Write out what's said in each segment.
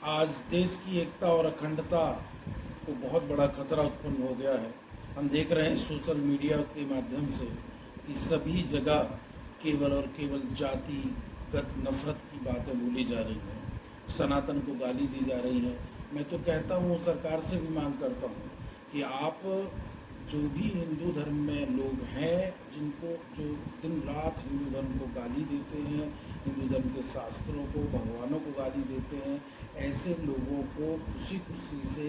आज देश की एकता और अखंडता को बहुत बड़ा खतरा उत्पन्न हो गया है। हम देख रहे हैं सोशल मीडिया के माध्यम से कि सभी जगह केवल और केवल जातिगत नफरत की बातें बोली जा रही हैं, सनातन को गाली दी जा रही है। मैं तो कहता हूँ, सरकार से भी मांग करता हूँ कि आप जो भी हिंदू धर्म में लोग हैं, जिनको जो दिन रात हिंदू धर्म को गाली देते हैं, हिंदू धर्म के शास्त्रों को, भगवानों को गाली देते हैं, ऐसे लोगों को खुशी खुशी से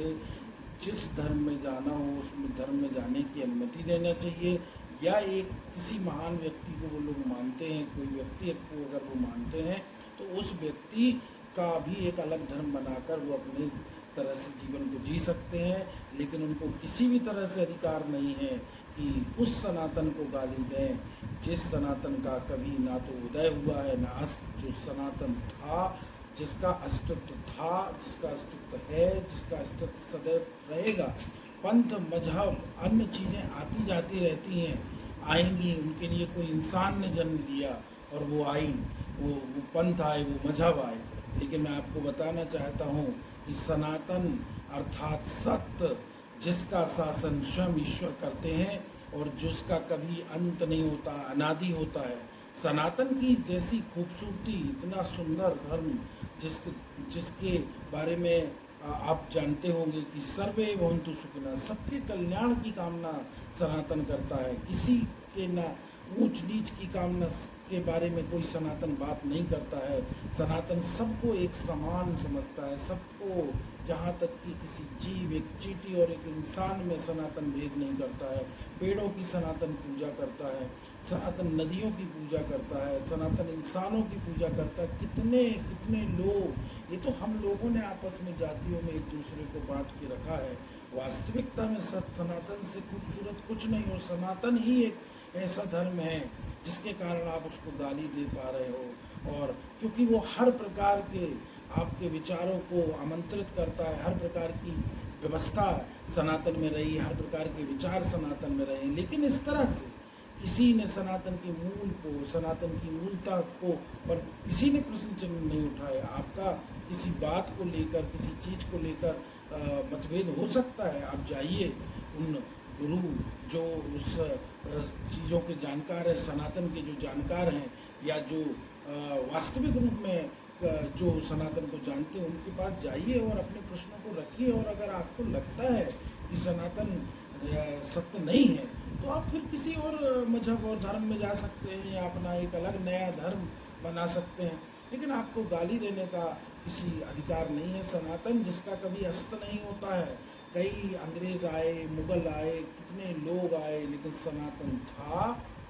जिस धर्म में जाना हो उस धर्म में जाने की अनुमति देना चाहिए। या एक किसी महान व्यक्ति को वो लोग मानते हैं, कोई व्यक्ति को अगर वो मानते हैं, तो उस व्यक्ति का भी एक अलग धर्म बनाकर वो अपने तरह से जीवन को जी सकते हैं। लेकिन उनको किसी भी तरह से अधिकार नहीं है कि उस सनातन को गाली दें जिस सनातन का कभी ना तो उदय हुआ है, ना अस्त, जो सनातन था, जिसका अस्तित्व था, जिसका अस्तित्व है, जिसका अस्तित्व सदैव रहेगा। पंथ, मजहब, अन्य चीज़ें आती जाती रहती हैं, आएंगी। उनके लिए कोई इंसान ने जन्म लिया और वो आई, वो पंथ आए, वो मजहब आए। लेकिन मैं आपको बताना चाहता हूँ कि सनातन अर्थात सत्य, जिसका शासन स्वयं ईश्वर करते हैं और जिसका कभी अंत नहीं होता, अनादि होता है। सनातन की जैसी खूबसूरती, इतना सुंदर धर्म जिसके बारे में आप जानते होंगे कि सर्वे भवन्तु सुखिनः, सबके कल्याण की कामना सनातन करता है। किसी के ना ऊंच नीच की कामना के बारे में कोई सनातन बात नहीं करता है। सनातन सबको एक समान समझता है, सबको, जहाँ तक कि किसी जीव, एक चींटी और एक इंसान में सनातन भेद नहीं करता है। पेड़ों की सनातन पूजा करता है, सनातन नदियों की पूजा करता है, सनातन इंसानों की पूजा करता है। कितने कितने लोग, ये तो हम लोगों ने आपस में जातियों में एक दूसरे को बांट के रखा है। वास्तविकता में सनातन से खूबसूरत कुछ नहीं, और सनातन ही एक ऐसा धर्म है जिसके कारण आप उसको गाली दे पा रहे हो। और क्योंकि वो हर प्रकार के आपके विचारों को आमंत्रित करता है, हर प्रकार की व्यवस्था सनातन में रही, हर प्रकार के विचार सनातन में रहे। लेकिन इस तरह से किसी ने सनातन के मूल को, सनातन की मूलता को पर किसी ने प्रश्न चिन्ह नहीं उठाया। आपका किसी बात को लेकर, किसी चीज़ को लेकर मतभेद हो सकता है, आप जाइए उन गुरु जो उस चीज़ों के जानकार हैं, सनातन के जो जानकार हैं, या जो वास्तविक रूप में जो सनातन को जानते हैं, उनके पास जाइए और अपने प्रश्नों को रखिए। और अगर आपको लगता है कि सनातन सत्य नहीं है, तो आप फिर किसी और मजहब और धर्म में जा सकते हैं, या अपना एक अलग नया धर्म बना सकते हैं। लेकिन आपको गाली देने का किसी अधिकार नहीं है। सनातन जिसका कभी अस्त नहीं होता है। कई अंग्रेज आए, मुगल आए, कितने लोग आए, लेकिन सनातन था,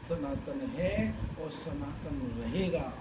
सनातन है और सनातन रहेगा।